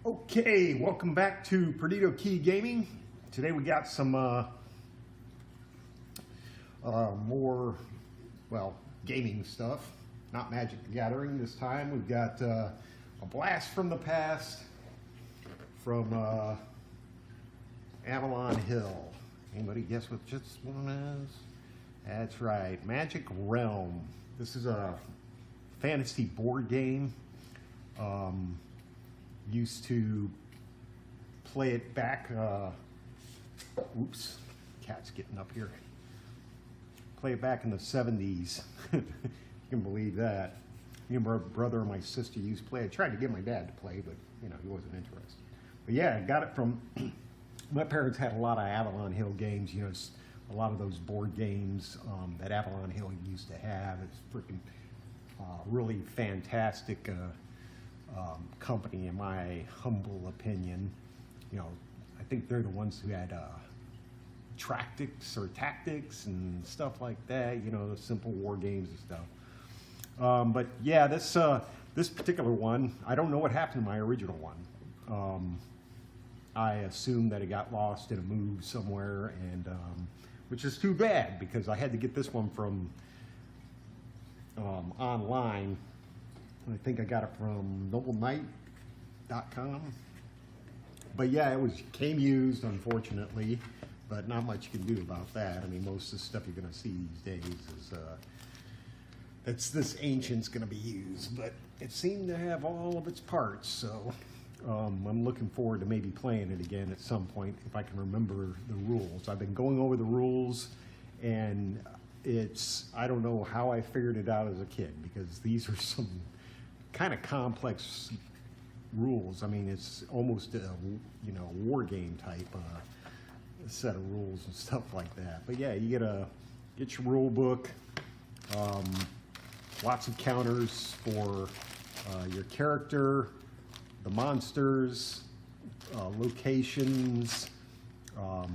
Okay, welcome back to Perdido Key Gaming. Today we got some more, gaming stuff. Not Magic the Gathering this time. We've got a blast from the past from Avalon Hill. Anybody guess what this one is? That's right, Magic Realm. This is a fantasy board game. Used to play it back, oops, cat's getting up here. Play it back in the 70s. You can believe that. Me and my brother and my sister used to play. I tried to get my dad to play, but he wasn't interested. But yeah, I got it from, my parents had a lot of Avalon Hill games, a lot of those board games that Avalon Hill used to have. It's freaking really fantastic company, in my humble opinion. I think they're the ones who had tactics and stuff like that. The simple war games and stuff. But yeah, this particular one, I don't know what happened to my original one. I assume that it got lost in a move somewhere, and which is too bad because I had to get this one from online. I think I got it from nobleknight.com. But yeah, it came used, unfortunately, but not much you can do about that. I mean, most of the stuff you're going to see these days is this ancient's going to be used, but it seemed to have all of its parts. So I'm looking forward to maybe playing it again at some point if I can remember the rules. I've been going over the rules, and I don't know how I figured it out as a kid, because these are some kind of complex rules. I mean, it's almost a war game type set of rules and stuff like that. But yeah, you get your rule book, lots of counters for your character, the monsters, locations, the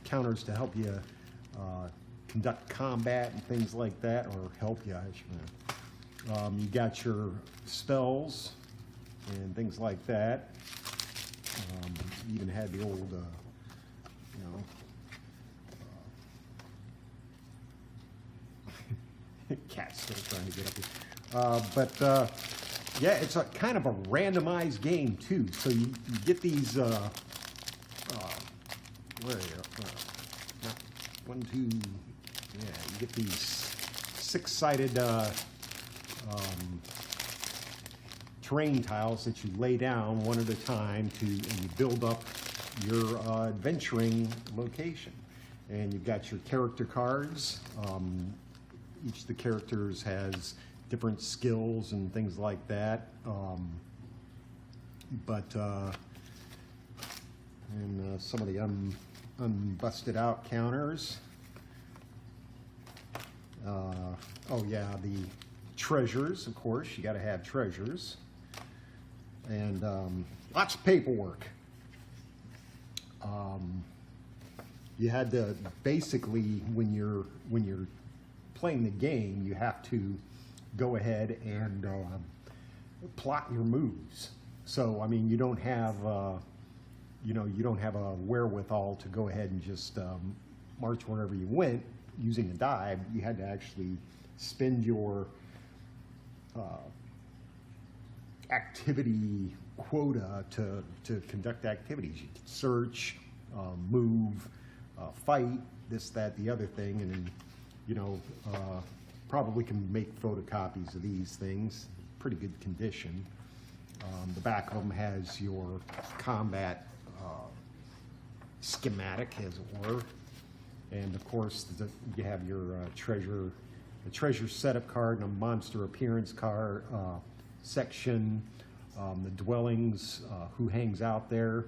counters to help you conduct combat and things like that, or help you, you got your spells and things like that. You even had the old, cat's still trying to get up here. Yeah, it's a kind of a randomized game too. So you get these, where are you? One, two, yeah, you get these six-sided terrain tiles that you lay down one at a time and you build up your adventuring location. And you've got your character cards. Each of the characters has different skills and things like that. Some of the unbusted out counters. Oh yeah, the treasures, of course, you got to have treasures, and lots of paperwork. You had to basically, when you're playing the game, you have to go ahead and plot your moves. So I mean, you don't have a wherewithal to go ahead and just march wherever you went using a die. You had to actually spend your activity quota to conduct activities. You could search, move, fight, this, that, the other thing, and probably can make photocopies of these things. Pretty good condition. The back of them has your combat schematic, as it were, and of course you have your treasure setup card and a monster appearance card section, the dwellings, who hangs out there.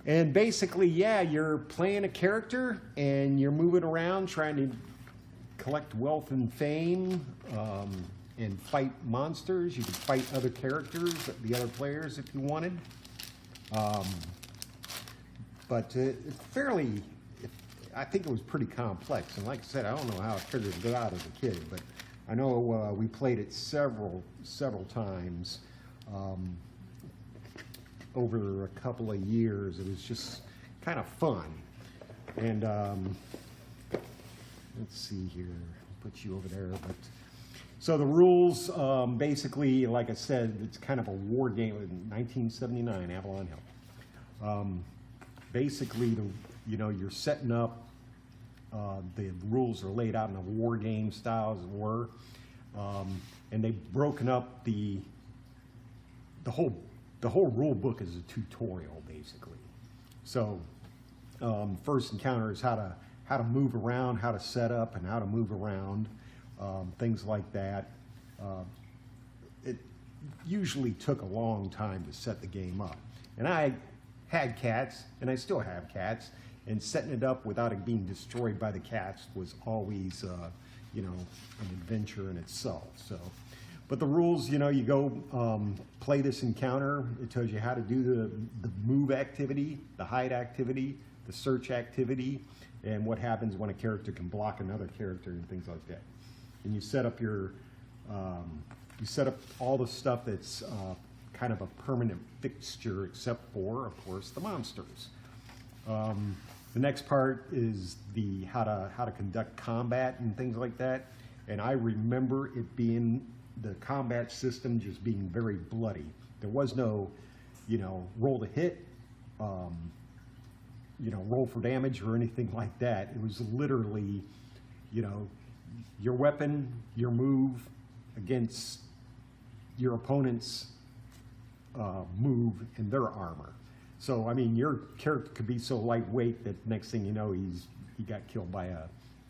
And basically, yeah, you're playing a character and you're moving around trying to collect wealth and fame, and fight monsters. You could fight other characters, the other players, if you wanted. But it's fairly, I think it was pretty complex. And like I said, I don't know how I figured it out as a kid, but I know we played it several times. over a couple of years. It was just kind of fun. And let's see here, put you over there. But so the rules, basically, like I said, it's kind of a war game. In 1979, Avalon Hill. Basically, you're setting up. The rules are laid out in a war game style, as it were, and they've broken up the whole rule book is a tutorial, basically. So first encounter is how to move around, how to set up, and how to move around, things like that. It usually took a long time to set the game up, and I had cats, and I still have cats. And setting it up without it being destroyed by the cats was always, an adventure in itself. So, but the rules, you go play this encounter. It tells you how to do the move activity, the hide activity, the search activity, and what happens when a character can block another character and things like that. And you set up all the stuff that's kind of a permanent fixture, except for, of course, the monsters. The next part is how to conduct combat and things like that. And I remember it being, the combat system just being very bloody. There was no, roll to hit, roll for damage or anything like that. It was literally, your weapon, your move against your opponent's move and their armor. So, I mean, your character could be so lightweight that next thing you know, he got killed by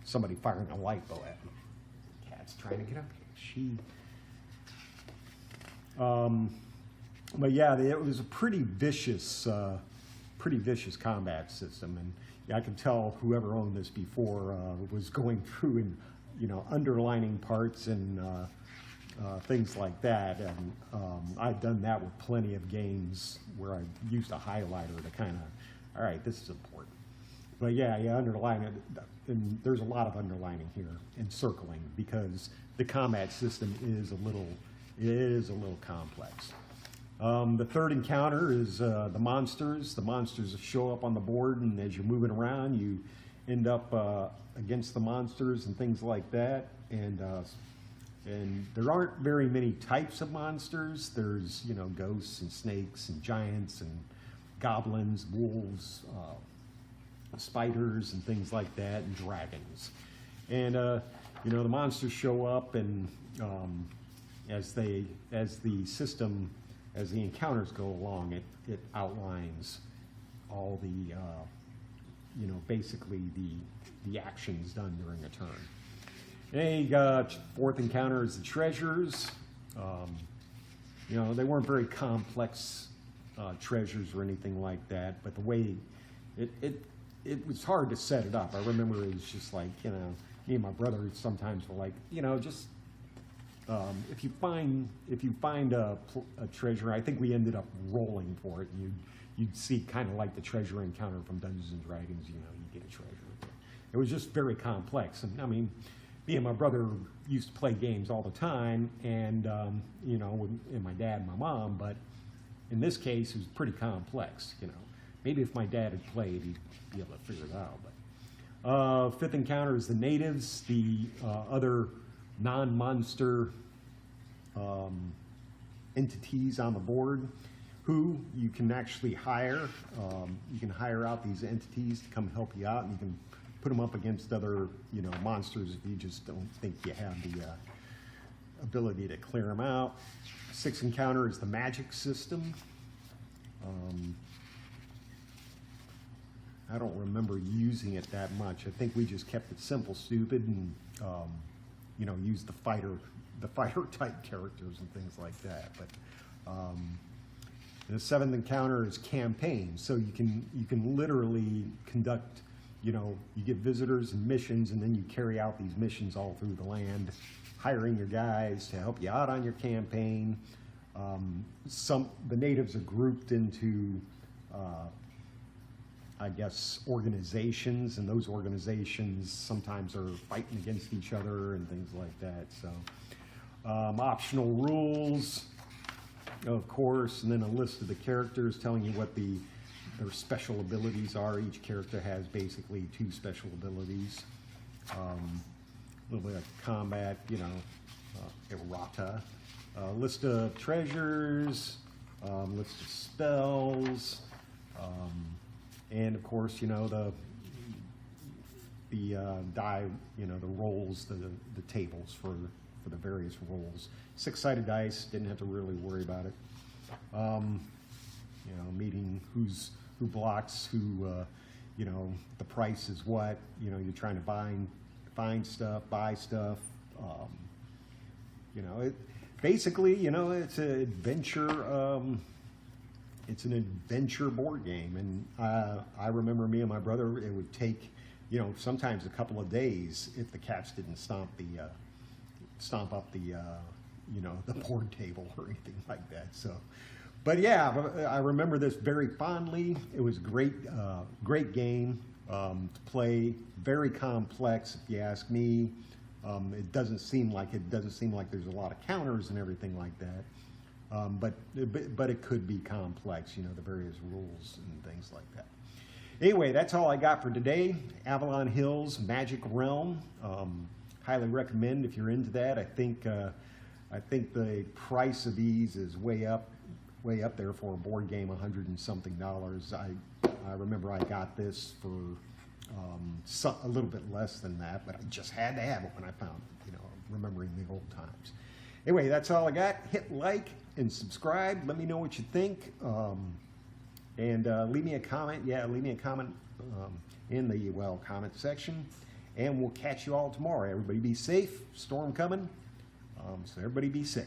somebody firing a light bow at him. Cat's trying to get up here. But yeah, it was a pretty vicious combat system, and I could tell whoever owned this before was going through and underlining parts and things like that. And I've done that with plenty of games where I used a highlighter to kind of, all right, this is important. But yeah, underline it, and there's a lot of underlining here and circling because the combat system is a little complex. The third encounter is the monsters. The monsters show up on the board, and as you're moving around, you end up against the monsters and things like that. And there aren't very many types of monsters. There's, ghosts and snakes and giants and goblins, wolves, spiders and things like that, and dragons. And, the monsters show up, and as the encounters go along, it outlines all the, basically the actions done during a turn. And fourth encounter is the treasures. They weren't very complex treasures or anything like that, but the way it was hard to set it up. I remember it was just like, me and my brother sometimes were like, just if you find a treasure, I think we ended up rolling for it, and you'd see kind of like the treasure encounter from Dungeons and Dragons. You get a treasure. It was just very complex, and I mean, me and my brother used to play games all the time, and and my dad and my mom, but in this case, it was pretty complex. Maybe if my dad had played, he'd be able to figure it out. But fifth encounter is the natives, the other non-monster entities on the board, who you can actually hire. You can hire out these entities to come help you out, and you can put them up against other, monsters if you just don't think you have the ability to clear them out. Sixth encounter is the magic system. I don't remember using it that much. I think we just kept it simple, stupid, and used the fighter type characters and things like that. But the seventh encounter is campaign. So you can literally conduct. You get visitors and missions, and then you carry out these missions all through the land, hiring your guys to help you out on your campaign. The natives are grouped into, organizations, and those organizations sometimes are fighting against each other and things like that. So, optional rules. of course, and then a list of the characters telling you what their special abilities are. Each character has basically 2 special abilities. A little bit of combat, you know, errata. List of treasures, list of spells, and of course, you know, the die, you know, the rolls, the tables for the various rolls. 6-sided dice, didn't have to really worry about it. You know, meeting who blocks who, you know, the price is what, you know, you're trying to find stuff, buy stuff. You know, it basically, you know, it's an adventure. It's an adventure board game, and I remember me and my brother. It would take, you know, sometimes a couple of days if the cats didn't stomp up the you know, the board table or anything like that. So, but yeah, I remember this very fondly. It was great, great game to play. Very complex, if you ask me. It doesn't seem like there's a lot of counters and everything like that. But it could be complex, you know, the various rules and things like that. Anyway, that's all I got for today. Avalon Hills Magic Realm. Highly recommend if you're into that. I think the price of these is way up there for a board game, $100 and something. I remember I got this for a little bit less than that, but I just had to have it when I found it, you know, remembering the old times. Anyway, that's all I got. Hit like and subscribe. Let me know what you think. And leave me a comment. Yeah, leave me a comment in the, well, comment section. And we'll catch you all tomorrow. Everybody be safe. Storm coming. So everybody be safe.